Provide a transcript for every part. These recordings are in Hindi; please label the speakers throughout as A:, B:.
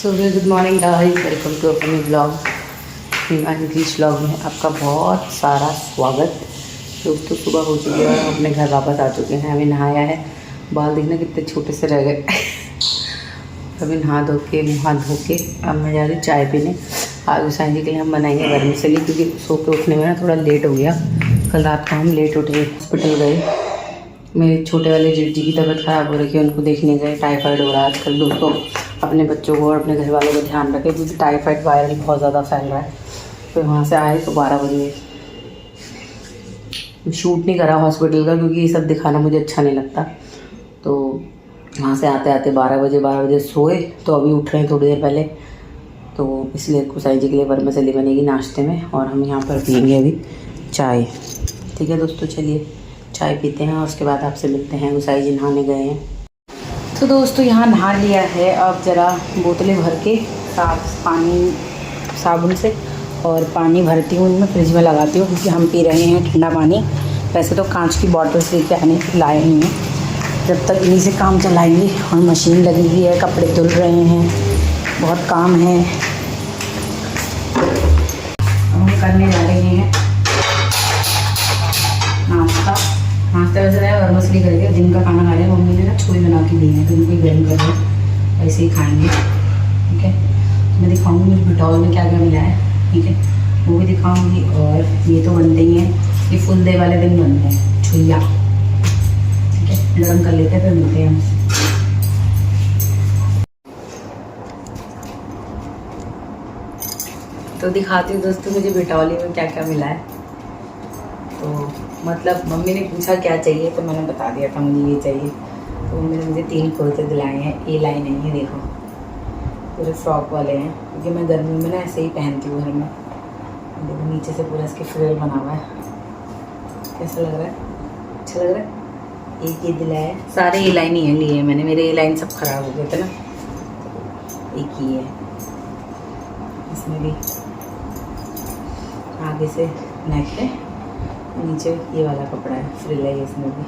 A: So good morning guys, welcome to अपनी ब्लॉग इंग्लिश ब्लॉग में आपका बहुत सारा स्वागत। दोस्तों सुबह हो चुकी है, हम अपने घर वापस आ चुके हैं। हमें नहाया है, बाल देखना कितने छोटे से रह गए। अभी नहा धो के मुँह हाथ धो के अब मैं जा रही चाय पीने। आज उसाई जी के लिए हम बनाएंगे वर्मिसेली, क्योंकि सो के उठने में ना थोड़ा लेट हो गया। कल रात को हम लेट उठे, हॉस्पिटल गए। मेरे छोटे वाले जेठ जी की तबीयत ख़राब हो रही है, उनको देखने गए। टाइफाइड हो रहा है आजकल। दोस्तों अपने बच्चों को और अपने घर वालों का ध्यान रखें, क्योंकि टाइफाइड वायरल बहुत ज़्यादा फैल रहा है। फिर वहाँ से आए तो 12 बजे। शूट नहीं करा हॉस्पिटल का, क्योंकि ये सब दिखाना मुझे अच्छा नहीं लगता। तो वहाँ से आते आते 12 बजे सोए, तो अभी उठ रहे हैं थोड़ी देर पहले। तो इसलिए कुसाई जी के लिए वर्मिसेली बनेगी नाश्ते में, और हम यहाँ पर पियेंगे अभी चाय। ठीक है दोस्तों, चलिए चाय पीते हैं और उसके बाद आपसे मिलते हैं। गुसाई जी नहाने गए हैं। तो दोस्तों यहाँ नहा लिया है। अब ज़रा बोतलें भर के पानी साबुन से और पानी भरती हूँ, इनमें फ्रिज में लगाती हूँ, क्योंकि हम पी रहे हैं ठंडा पानी। वैसे तो कांच की बॉटल्स लेके आने लाए नहीं हैं, जब तक इन्हीं से काम चलाएंगे। और मशीन लगी हुई है, कपड़े धुल रहे हैं, बहुत काम है। हम करने जा रहे हैं नाश्ता वैसे है, और मछली करके दिन का खाना खा रहे हैं। मम्मी ने ना छोले बना के दिए हैं, तो उनको गर्म कर रहे हैं, ऐसे ही खाएंगे। ठीक है, तो मैं दिखाऊंगी मुझे बिटौल में क्या क्या मिला है। ठीक है, वो भी दिखाऊंगी। और ये तो बनते ही हैं, ये फुल डे वाले दिन बनते हैं छुइया। ठीक है, गर्म कर लेते हैं, फिर मिलते हैं हमसे। तो दिखाती हूँ दोस्तों मुझे बिटौली में क्या क्या मिला है। तो मतलब मम्मी ने पूछा क्या चाहिए, तो मैंने बता दिया था मुझे ये चाहिए। तो मम्मी ने मुझे 3 कुर्ते दिलाए हैं। ए लाइन नहीं है, देखो पूरे फ्रॉक वाले हैं, क्योंकि मैं गर्मी में ना ऐसे ही पहनती हूँ घर में। देखो नीचे से पूरा इसके फ्रिल बना हुआ है। कैसा लग रहा है? अच्छा लग रहा है। एक ये दिलाया है, सारे ए लाइन ही हैं लिए हैं मैंने। मेरे ए लाइन सब खराब हो गए थे ना, एक ही है। इसमें भी आगे से नेक है, नीचे ये वाला कपड़ा है, फ्रिल है इसमें भी।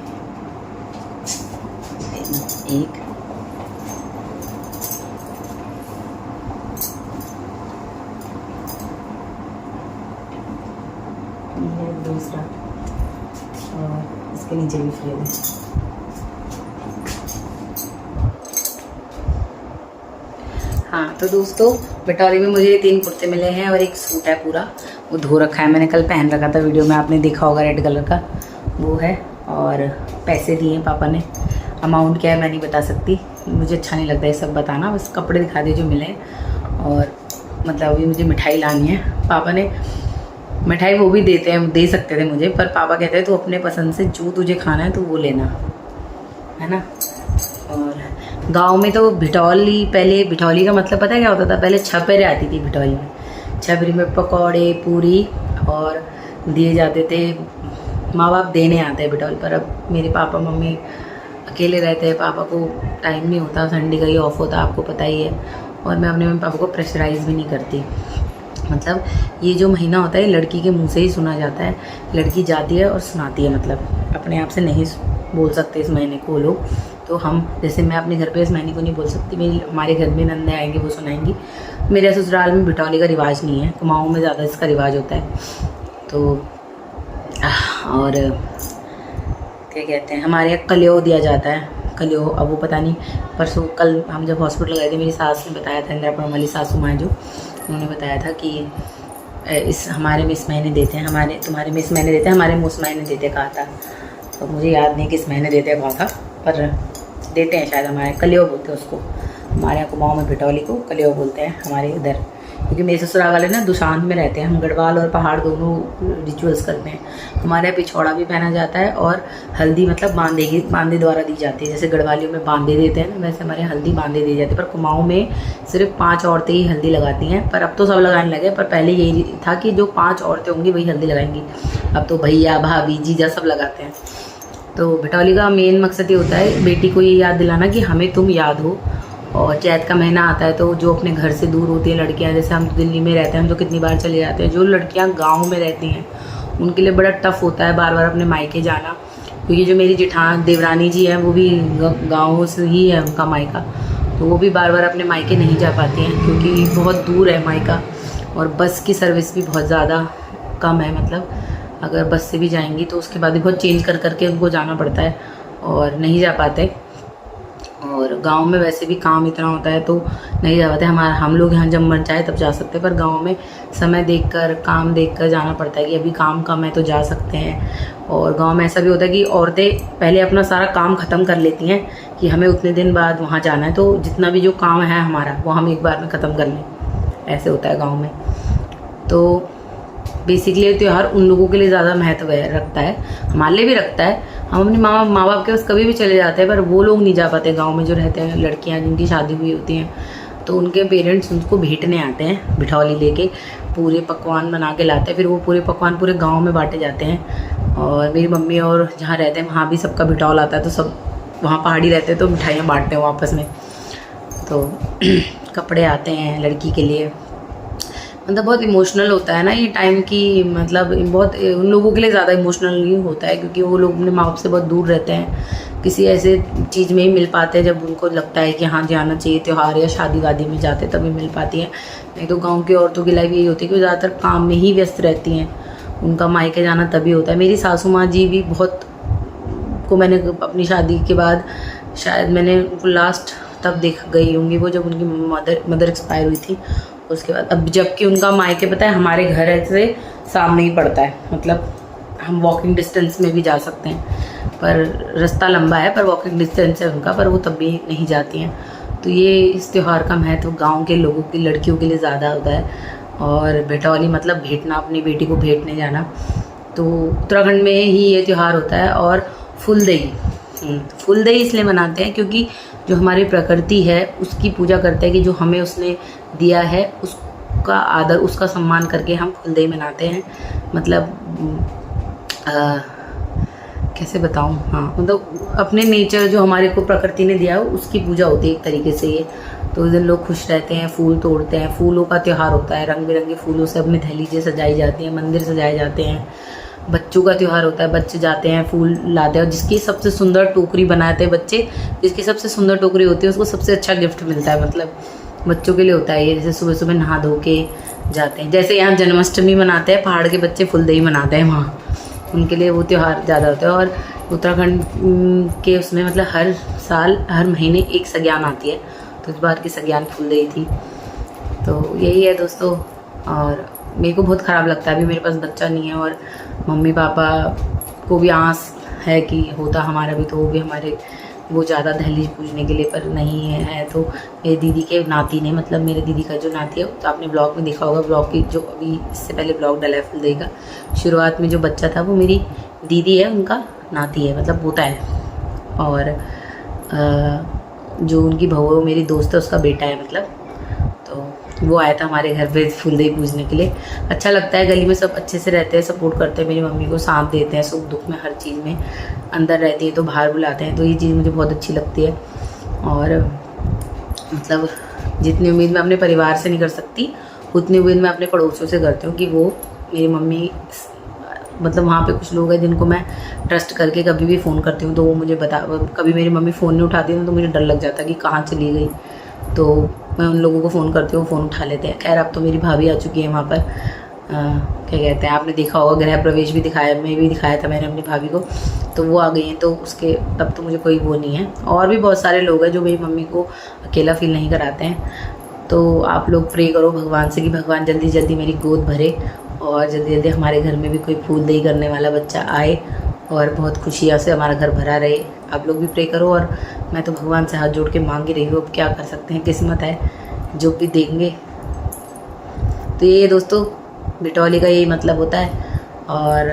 A: एक ये दूसरा, और इसके नीचे भी फ्रिल है। हाँ तो दोस्तों बिटौली में मुझे 3 कुर्ते मिले हैं, और एक सूट है पूरा, वो धो रखा है। मैंने कल पहन रखा था, वीडियो में आपने देखा होगा, रेड कलर का वो है। और पैसे दिए पापा ने। अमाउंट क्या है मैं नहीं बता सकती, मुझे अच्छा नहीं लगता ये सब बताना। बस कपड़े दिखा दिए जो मिले। और मतलब अभी मुझे मिठाई लानी है। पापा ने मिठाई वो भी देते हैं, दे सकते थे मुझे, पर पापा कहते हैं तो अपने पसंद से जो तुझे खाना है तो वो लेना है ना। और गांव में तो भिटौली, पहले भिटौली का मतलब पता है क्या होता था? पहले छपरे आती थी भिटौली में। छपरी में पकौड़े पूरी और दिए जाते थे। माँ बाप देने आते हैं भिटौली पर। अब मेरे पापा मम्मी अकेले रहते हैं, पापा को टाइम नहीं होता, संडे का ही ऑफ होता, आपको पता ही है। और मैं अपने मम्मी पापा को प्रेशराइज़ भी नहीं करती। मतलब ये जो महीना होता है लड़की के मुंह से ही सुना जाता है। लड़की जाती है और सुनाती है, मतलब अपने आप से नहीं बोल सकते इस महीने को लोग। तो हम जैसे मैं अपने घर पे इस महीने को नहीं बोल सकती, मेरी हमारे घर में नंदे आएंगे वो सुनाएंगी। मेरे ससुराल में बिटौली का रिवाज नहीं है, कुमाऊँ में ज़्यादा इसका रिवाज होता है। तो और क्या कहते हैं, हमारे यहाँ कलियो दिया जाता है। कलियो, अब वो पता नहीं, परसों कल हम जब हॉस्पिटल गए थे, मेरी सास ने बताया था, इंदिरापुरम वाली सासू माँ जो, उन्होंने बताया था कि इस हमारे में इस महीने देते हैं, हमारे तुम्हारे में इस महीने देते हैं, हमारे में उस महीने देते कहा था। तो मुझे याद नहीं कि इस महीने देते कहा था, पर देते हैं शायद। हमारे कलियो बोलते हैं उसको, हमारे यहाँ कुमाऊँ में भिटौली को कलियो बोलते हैं हमारे इधर। क्योंकि मेरे ससुराल वाले ना दुशांत में रहते हैं, हम गढ़वाल और पहाड़ दोनों रिचुअल्स करते हैं। हमारे यहाँ पिछौड़ा भी पहना जाता है, और हल्दी मतलब बांदे द्वारा दी जाती है। जैसे गढ़वालियों में बांदे देते हैं ना, वैसे हमारे हल्दी बांदे दी जाती है। पर कुमाऊँ में सिर्फ 5 औरतें ही हल्दी लगाती हैं, पर अब तो सब लगाने लगे। पर पहले यही था कि जो 5 औरतें होंगी वही हल्दी लगाएंगी। अब तो भैया भाभी जीजा सब लगाते हैं। तो भिटौली का मेन मकसद ये होता है बेटी को ये याद दिलाना कि हमें तुम याद हो। और चैत का महीना आता है तो जो अपने घर से दूर होती हैं लड़कियां, जैसे हम तो दिल्ली में रहते हैं, हम तो कितनी बार चले जाते हैं। जो लड़कियां गांव में रहती हैं उनके लिए बड़ा टफ होता है बार बार अपने मायके जाना, क्योंकि जो मेरी जेठान देवरानी जी हैं वो भी गाँव से ही है उनका मायका। तो वो भी बार बार अपने मायके नहीं जा पाती हैं क्योंकि बहुत दूर है मायका, और बस की सर्विस भी बहुत ज़्यादा कम है। मतलब अगर बस से भी जाएंगी तो उसके बाद भी बहुत चेंज कर करके उनको जाना पड़ता है और नहीं जा पाते। और गांव में वैसे भी काम इतना होता है तो नहीं जा पाते। हम लोग यहाँ जब मन चाहे तब जा सकते हैं, पर गांव में समय देखकर, काम देखकर जाना पड़ता है कि अभी काम कम है तो जा सकते हैं। और गांव में ऐसा भी होता है कि औरतें पहले अपना सारा काम ख़त्म कर लेती हैं कि हमें उतने दिन बाद वहाँ जाना है, तो जितना भी जो काम है हमारा वो हम एक बार में ख़त्म कर लें, ऐसे होता है गाँव में। तो बेसिकली त्यौहार उन लोगों के लिए ज़्यादा महत्व रखता है, हमारे लिए भी रखता है। हम अपने माँ बाप के पास कभी भी चले जाते हैं, पर वो लोग नहीं जा पाते गांव में जो रहते हैं, लड़कियां जिनकी शादी हुई होती हैं, तो उनके पेरेंट्स उनको भेंटने आते हैं, बिठौली लेके पूरे पकवान बना के लाते हैं। फिर वो पूरे पकवान पूरे गाँव में बांटे जाते हैं। और मेरी मम्मी और जहाँ रहते हैं वहाँ भी सबका बिठौल आता है, तो सब वहाँ पहाड़ी रहते हैं तो मिठाइयाँ बांटते हैं आपस में। तो कपड़े आते हैं लड़की के लिए, मतलब बहुत इमोशनल होता है ना ये टाइम की, मतलब बहुत उन लोगों के लिए ज़्यादा इमोशनल ही होता है क्योंकि वो लोग अपने माँ बाप से बहुत दूर रहते हैं। किसी ऐसे चीज़ में ही मिल पाते हैं जब उनको लगता है कि हाँ जाना चाहिए, त्यौहार या शादी वादी में जाते तभी मिल पाती हैं। नहीं तो गाँव की औरतों की लाइफ यही होती है कि वो ज़्यादातर काम में ही व्यस्त रहती हैं, उनका मायके जाना तभी होता है। मेरी सासू माँ जी भी बहुत को मैंने अपनी शादी के बाद, शायद मैंने उनको लास्ट तब देख गई होंगी वो जब उनकी मदर एक्सपायर हुई थी। उसके बाद अब जबकि उनका मायके पता है हमारे घर से सामने ही पड़ता है, मतलब हम वॉकिंग डिस्टेंस में भी जा सकते हैं, पर रास्ता लंबा है, पर वॉकिंग डिस्टेंस है उनका, पर वो तब भी नहीं जाती हैं। तो ये इस त्यौहार का महत्व गांव के लोगों की, लड़कियों के लिए ज़्यादा होता है। और बेटौली मतलब भेंटना, अपनी बेटी को भेंटने जाना, तो उत्तराखंड में ही ये त्यौहार होता है। और फुलदेई इसलिए मनाते हैं क्योंकि जो हमारी प्रकृति है उसकी पूजा करते हैं कि जो हमें उसने दिया है उसका आदर, उसका सम्मान करके हम फुलदेई मनाते हैं। मतलब कैसे बताऊँ, हाँ मतलब अपने नेचर जो हमारे को प्रकृति ने दिया हो उसकी पूजा होती है एक तरीके से ये। तो उस दिन लोग खुश रहते हैं, फूल तोड़ते हैं, फूलों का त्यौहार होता है, रंग बिरंगे फूलों से अपनी दहलीजें सजाई जाती हैं, मंदिर सजाए जाते हैं। बच्चों का त्यौहार होता है, बच्चे जाते हैं फूल लाते हैं, और जिसकी सबसे सुंदर टोकरी बनाते हैं बच्चे, जिसकी सबसे सुंदर टोकरी होती है उसको सबसे अच्छा गिफ्ट मिलता है। मतलब बच्चों के लिए होता है ये, जैसे सुबह सुबह नहा धो के जाते हैं। जैसे यहाँ जन्माष्टमी मनाते हैं, पहाड़ के बच्चे फुलदेई मनाते हैं वहाँ, उनके लिए वो त्यौहार ज़्यादा होता है। और उत्तराखंड के उसमें मतलब हर साल हर महीने एक सग्यान आती है, तो इस बार की सग्यान फुलदेई थी। तो यही है दोस्तों। और मेरे को बहुत ख़राब लगता है, अभी मेरे पास बच्चा नहीं है और मम्मी पापा को भी आस है कि होता हमारा भी, तो वो भी हमारे वो ज़्यादा दहलीज पूजने के लिए, पर नहीं है। तो मेरी दीदी के नाती ने, मतलब मेरे दीदी का जो नाती है, तो आपने ब्लॉग में देखा होगा, ब्लॉग की जो अभी इससे पहले ब्लॉग डाला है फुलदेई का, शुरुआत में जो बच्चा था वो मेरी दीदी है, उनका नाती है, मतलब पोता है। और जो उनकी बहू है मेरी दोस्त है, उसका बेटा है मतलब। तो वो आया था हमारे घर पे फुलदेई पूजने के लिए। अच्छा लगता है, गली में सब अच्छे से रहते हैं, सपोर्ट करते हैं, मेरी मम्मी को साथ देते हैं सुख दुख में, हर चीज़ में। अंदर रहती है तो बाहर बुलाते हैं, तो ये चीज़ मुझे बहुत अच्छी लगती है। और मतलब जितनी उम्मीद मैं अपने परिवार से नहीं कर सकती उतनी उम्मीद मैं अपने पड़ोसियों से करती हूँ कि वो मेरी मम्मी, मतलब वहाँ पे कुछ लोग हैं जिनको मैं ट्रस्ट करके कभी भी फ़ोन करती हूँ तो वो मुझे कभी मेरी मम्मी फ़ोन नहीं उठाती ना तो मुझे डर लग जाता है कि कहाँ चली गई, तो मैं उन लोगों को फ़ोन करती हूँ, फ़ोन उठा लेते हैं। खैर अब तो मेरी भाभी आ चुकी है वहाँ पर, क्या कहते हैं, आपने देखा होगा गृह प्रवेश भी दिखाया, मैं भी दिखाया था मैंने अपनी भाभी को, तो वो आ गई हैं, तो उसके तब तो मुझे कोई वो नहीं है। और भी बहुत सारे लोग हैं जो मेरी मम्मी को अकेला फील नहीं कराते हैं। तो आप लोग प्रे करो भगवान से कि भगवान जल्दी जल्दी मेरी गोद भरे और जल्दी जल्दी हमारे घर में भी कोई फूलदेई करने वाला बच्चा आए और बहुत खुशियाँ से हमारा घर भरा रहे। आप लोग भी प्रे करो, और मैं तो भगवान से हाथ जोड़ के मांग ही रही हूँ, अब क्या कर सकते हैं, किस्मत है जो भी देंगे। तो ये दोस्तों बिटौली का यही मतलब होता है। और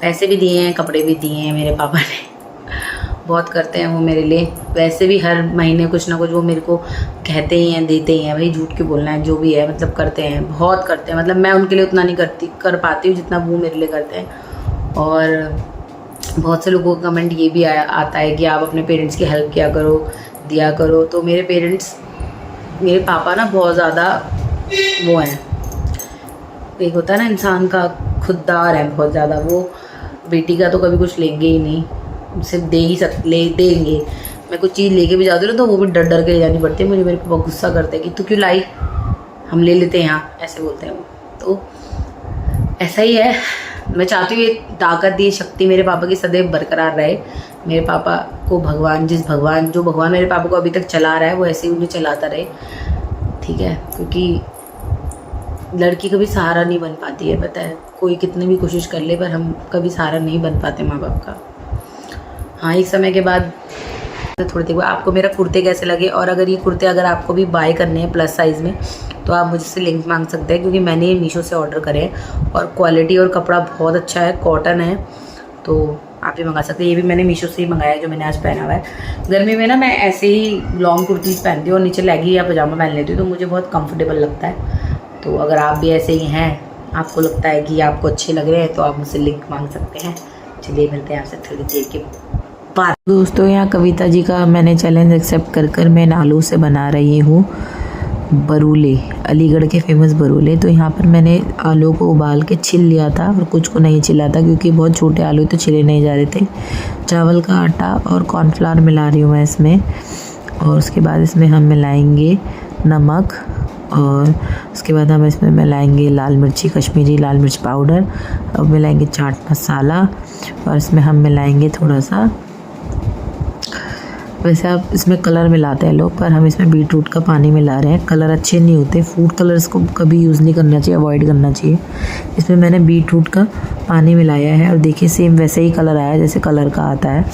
A: पैसे भी दिए हैं, कपड़े भी दिए हैं मेरे पापा ने, बहुत करते हैं वो मेरे लिए। वैसे भी हर महीने कुछ ना कुछ वो मेरे को कहते ही हैं, देते ही हैं, भाई झूठ क्यों बोलना है, जो भी है मतलब करते हैं, बहुत करते हैं। मतलब मैं उनके लिए उतना नहीं कर पाती हूँ जितना वो मेरे लिए करते हैं। और बहुत से लोगों का कमेंट ये भी आता है कि आप अपने पेरेंट्स की हेल्प किया करो, दिया करो। तो मेरे पापा ना बहुत ज़्यादा वो हैं, एक होता है ना इंसान का खुददार है बहुत ज़्यादा, वो बेटी का तो कभी कुछ लेंगे ही नहीं, सिर्फ देंगे। मैं कुछ चीज़ लेके भी जाती हूँ ना तो वो भी डर डर के ले जानी पड़ती है मुझे। मेरे पापा गुस्सा करते हैं कि तू क्यों लाई, हम ले लेते हैं यहाँ, ऐसे बोलते हैं वो। तो ऐसा ही है, मैं चाहती हूँ ये ताकत, ये शक्ति मेरे पापा की सदैव बरकरार रहे। मेरे पापा को भगवान, जो भगवान मेरे पापा को अभी तक चला रहा है वो ऐसे ही उन्हें चलाता रहे, ठीक है। क्योंकि लड़की कभी सहारा नहीं बन पाती है, पता है, कोई कितनी भी कोशिश कर ले पर हम कभी सहारा नहीं बन पाते माँ बाप का। हाँ, एक समय के बाद थोड़ी देर बाद आपको मेरा कुर्ते कैसे लगे, और अगर ये कुर्ते अगर आपको भी बाय करने हैं प्लस साइज़ में तो आप मुझसे लिंक मांग सकते हैं, क्योंकि मैंने ये मीशो से ऑर्डर करे हैं और क्वालिटी और कपड़ा बहुत अच्छा है, कॉटन है, तो आप ये मंगा सकते हैं। ये भी मैंने मीशो से ही मंगाया है जो मैंने आज पहना हुआ है। गर्मी में ना मैं ऐसे ही लॉन्ग कुर्तीज़ पहनती हूँ और नीचे लेगी या पजामा पहन लेती हूँ, तो मुझे बहुत कंफर्टेबल लगता है। तो अगर आप भी ऐसे ही हैं, आपको लगता है कि आपको अच्छे लग रहे हैं, तो आप मुझसे लिंक मांग सकते हैं। चलिए मिलते हैं आपसे थोड़ी देर के बाद। दोस्तों, यहाँ कविता जी का मैंने चैलेंज एक्सेप्ट कर मैं आलू से बना रही हूँ बरूले, अलीगढ़ के फेमस बरूले। तो यहाँ पर मैंने आलू को उबाल के छिल लिया था और कुछ को नहीं छिला था क्योंकि बहुत छोटे आलू तो छिले नहीं जा रहे थे। चावल का आटा और कॉर्नफ्लावर मिला रही हूँ मैं इसमें, और उसके बाद इसमें हम मिलाएंगे नमक, और उसके बाद हम इसमें मिलाएंगे लाल मिर्ची, कश्मीरी लाल मिर्च पाउडर, और मिलाएंगे चाट मसाला, और इसमें हम मिलाएंगे थोड़ा सा, वैसे आप इसमें कलर मिलाते हैं लोग, पर हम इसमें बीटरूट का पानी मिला रहे हैं। कलर अच्छे नहीं होते, फूड कलर्स को कभी यूज़ नहीं करना चाहिए, अवॉइड करना चाहिए। इसमें मैंने बीटरूट का पानी मिलाया है और देखिए सेम वैसे ही कलर आया जैसे कलर का आता है।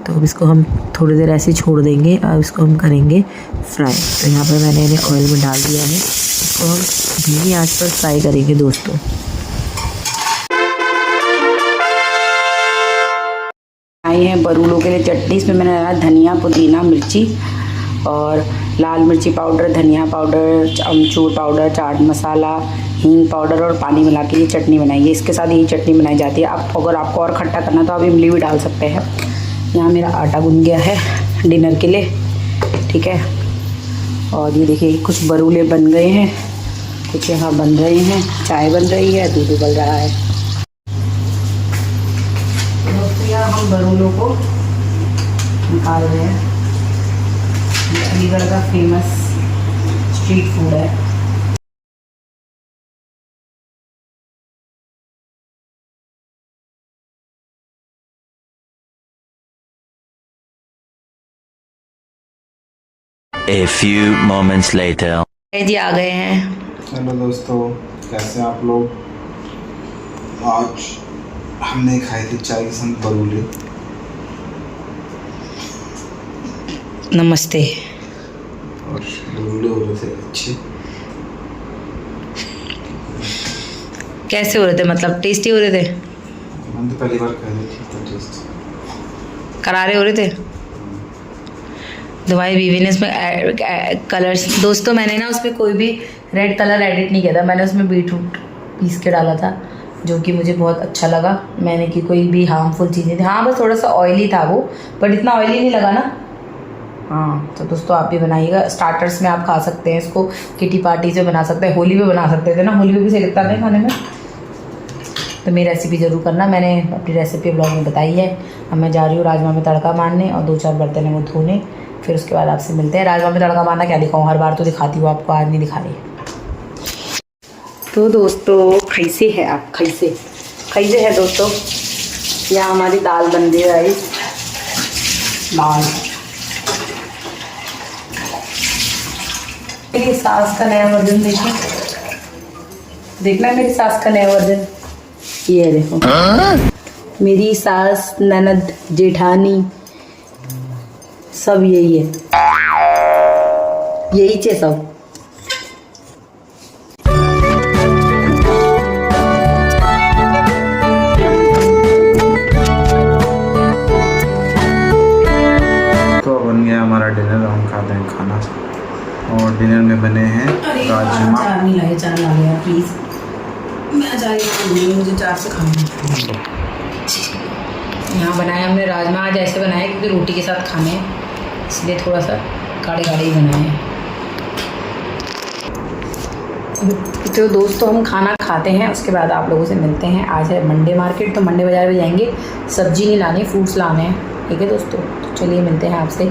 A: तो अब इसको हम थोड़ी देर ऐसे छोड़ देंगे और इसको हम करेंगे फ्राई। तो यहाँ पर मैंने इन्हें ऑयल में डाल दिया है, इसको हम धीमी आंच पर फ्राई करेंगे दोस्तों। आई हैं बरूलों के लिए चटनी। इसमें मैंने डाला धनिया, पुदीना, मिर्ची और लाल मिर्ची पाउडर, धनिया पाउडर, अमचूर पाउडर, चाट मसाला, हींग पाउडर और पानी मिला के ये चटनी बनाई है। इसके साथ यही चटनी बनाई जाती है। आप अगर आपको और खट्टा करना तो आप इमली भी डाल सकते हैं। यहाँ मेरा आटा गूंद गया है डिनर के लिए, ठीक है। और ये देखिए कुछ बरूले बन गए हैं, कुछ यहाँ बन रहे हैं, चाय बन रही है, दूध उबल रहा है। हम बरूलों को निकाल रहे हैं। अलीगढ़ का फेमस स्ट्रीट फूड है।
B: A few moments later.
A: जी आ गए हैं।
C: हेलो दोस्तों, कैसे हैं आप लोग। आज हमने खाए थे चाय के संग बरूले।
A: नमस्ते।
C: और बरूले हो रहे थे अच्छे।
A: कैसे हो रहे थे, मतलब टेस्टी हो रहे थे?
C: मैंने तो पहली बार खाए थे, ठीक था टेस्ट।
A: करारे हो रहे थे। तुम्हारी बीवी ने इसमें कलर्स, दोस्तों मैंने ना उसमें कोई भी रेड कलर एडिट नहीं किया था। मैंने उसमें बीटरूट पीस के डाला था जो कि मुझे बहुत अच्छा लगा। मैंने की कोई भी हार्मफुल चीज़ नहीं थी। हाँ बस थोड़ा सा ऑयली था वो, बट इतना ऑयली नहीं लगा ना। हाँ तो दोस्तों आप भी बनाइएगा। स्टार्टर्स में आप खा सकते हैं इसको, किटी पार्टी से बना सकते हैं, होली में बना सकते थे ना, होली में भी सही लगता है खाने में। तो मेरी रेसिपी ज़रूर करना, मैंने अपनी रेसिपी ब्लॉग में बताई है। अब मैं जा रही हूँ राजमा में तड़का मारने और 2-4 बर्तन है वो धोने, फिर उसके बाद आपसे मिलते हैं। राजमा में तड़का मारना क्या दिखाऊँ, हर बार तो दिखाती हूँ आपको, आज नहीं दिखा रही। तो दोस्तों कैसे है आप, कैसे है दोस्तों। यहाँ हमारी दाल बन रही है, दाल। मेरी सास का नया वर्जन देखना मेरी सास का नया वर्जन ये है, देखो। मेरी सास, ननद, जेठानी सब यही है, यही चे सब।
C: तो बन गया हमारा डिनर, हम खाते हैं खाना। और डिनर में बने हैं राजमा।
A: चार ला गया प्लीज, मैं जा रही हूँ, मुझे 4 से खाना है। यहाँ बनाया हमने राजमा, आज ऐसे बनाए क्योंकि रोटी के साथ खाने हैं, इसलिए थोड़ा सा गाढ़े गाढ़े ही बनाए हैं। तो दोस्तों हम खाना खाते हैं, उसके बाद आप लोगों से मिलते हैं। आज है मंडे मार्केट, तो मंडे बाज़ार में जाएंगे, सब्जी नहीं लानी, फ्रूट्स लाने हैं, ठीक है दोस्तों। तो चलिए मिलते हैं आपसे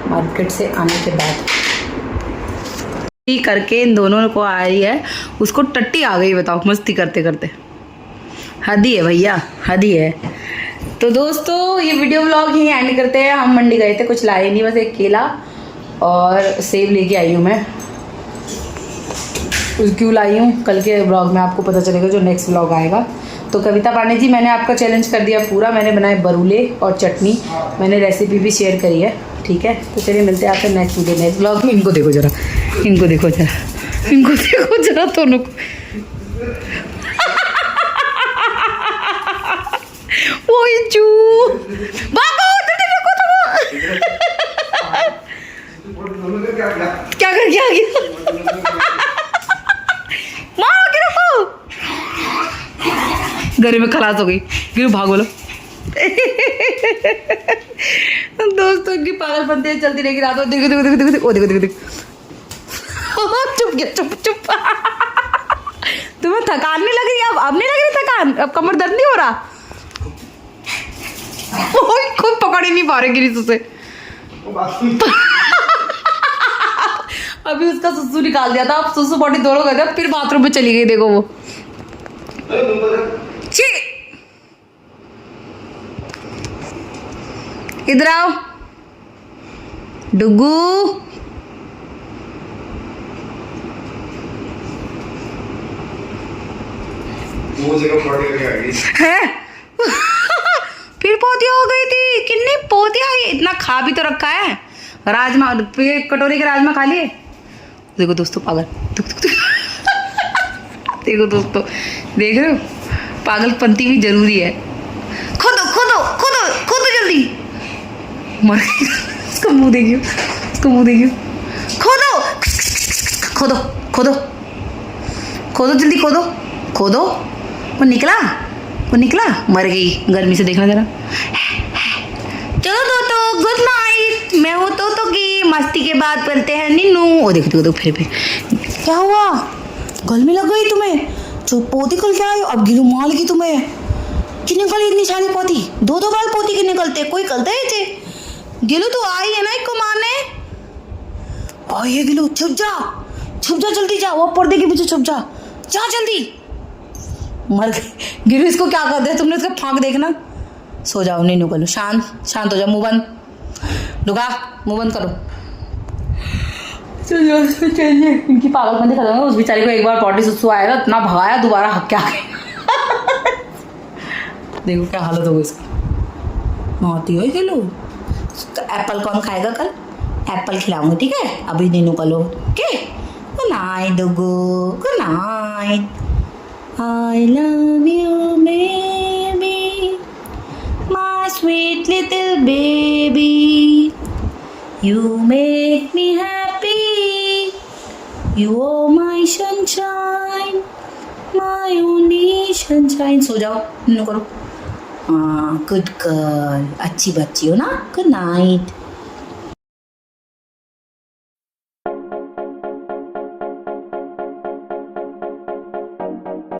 A: मार्केट से आने के बाद। करके इन दोनों को आ रही है, उसको टट्टी आ गई, बताओ, मस्ती करते करते। हदी है भैया, हदी है। तो दोस्तों ये वीडियो व्लॉग ही एंड करते हैं। हम मंडी गए थे, कुछ लाए नहीं, बस एक केला और सेब लेके आई हूँ मैं। क्यों लाई हूँ कल के व्लॉग में आपको पता चलेगा, जो नेक्स्ट व्लॉग आएगा। तो कविता पांडे जी, मैंने आपका चैलेंज कर दिया पूरा। मैंने बनाए बरूले और चटनी, मैंने रेसिपी भी शेयर करी है, ठीक है। तो चलिए मिलते हैं आपसे नेक्स्ट वीडियो, नेक्स्ट व्लॉग में। इनको देखो जरा, इनको देखो जरा, इनको देखो जरा दोनों को। ओए चू भागो, क्या कर क्या गया? मारो गिरो को, गले में खलास हो गई, गिरो भाग बोलो। दोस्तों की पागलपंती चलती रहेगी रात में। देखो देखो देखो देखो देखो देखो देखो, चुप गया, चुप चुप। तुम्हें थकान नहीं लग रही? अब नहीं लग रही थकान? अब कमर दर्द नहीं हो रहा? खुद पकड़ ही नहीं पा रहे गिरीश उसे। अभी उसका सुसु निकाल दिया था, अब सुसु बॉडी दोनों गए थे, फिर बाथरूम में चली गई, देखो वो। छी, इधर आओ डुगू।
C: वो जगह पॉटी करके आ गई
A: है। फिर पोतिया हो गई थी, कितनी पोतिया है, इतना खा भी तो रखा है। राजमा, कटोरी के राजमा खा लिए। देखो दोस्तों पागल, देखो दोस्तों, देख रहे हो, पागलपंती भी जरूरी है। खोदो खोदो खोदो खोदो जल्दी, मर गई। उसका मुंह देखियो, उसका मुंह देखियो। खोदो खोदो खोदो खोदो, जल्दी खोदो खोदो। वो निकला, वो निकला, मर गई गर्मी से, देखना जरा। चलो दोस्तों, गुड नाइट। मैं हूँ तो की मस्ती के बाद करते हैं नीनू। ओ देखो देखो फिर क्या हुआ, गल में लग गई तुम्हें? जो पोती कल क्या आयो, अब गिरू माल की तुम्हें कि निकली इतनी सारी पोती? दो दो बार पोती के निकलते, कोई कलता है चे गिलू तो आई है ना इसको मारने। और ये गिलू छुप जा जल्दी जा, वो पर्दे के पीछे छुप जा, जा जल्दी। मर गई गिलू, इसको क्या कर दिया तुमने? इसका फांक देखना। सो जाओ, नहीं निकलो, शांत हो जाओ, मुंह बंद, दुखा मुंह बंद करो। चलिए, इनकी पागलपंती खत्म है। उस बेचारी को एक बार पॉटी सुसु आया था, इतना भगाया, दोबारा हक क्या गई। देखो क्या हालत हो गई इसकी, नहाती हो खेलो। तो एप्पल कौन खाएगा कल? एप्पल खिलाऊंगी, ठीक है। अभी नहीं निकलो, okay. Good night Dugu, good night. I love you baby, my sweet little baby, you make me happy, you are my sunshine, my only sunshine। सो जाओ, नो करो। हाँ गुड गर्ल, अच्छी बच्ची हो ना। Good night.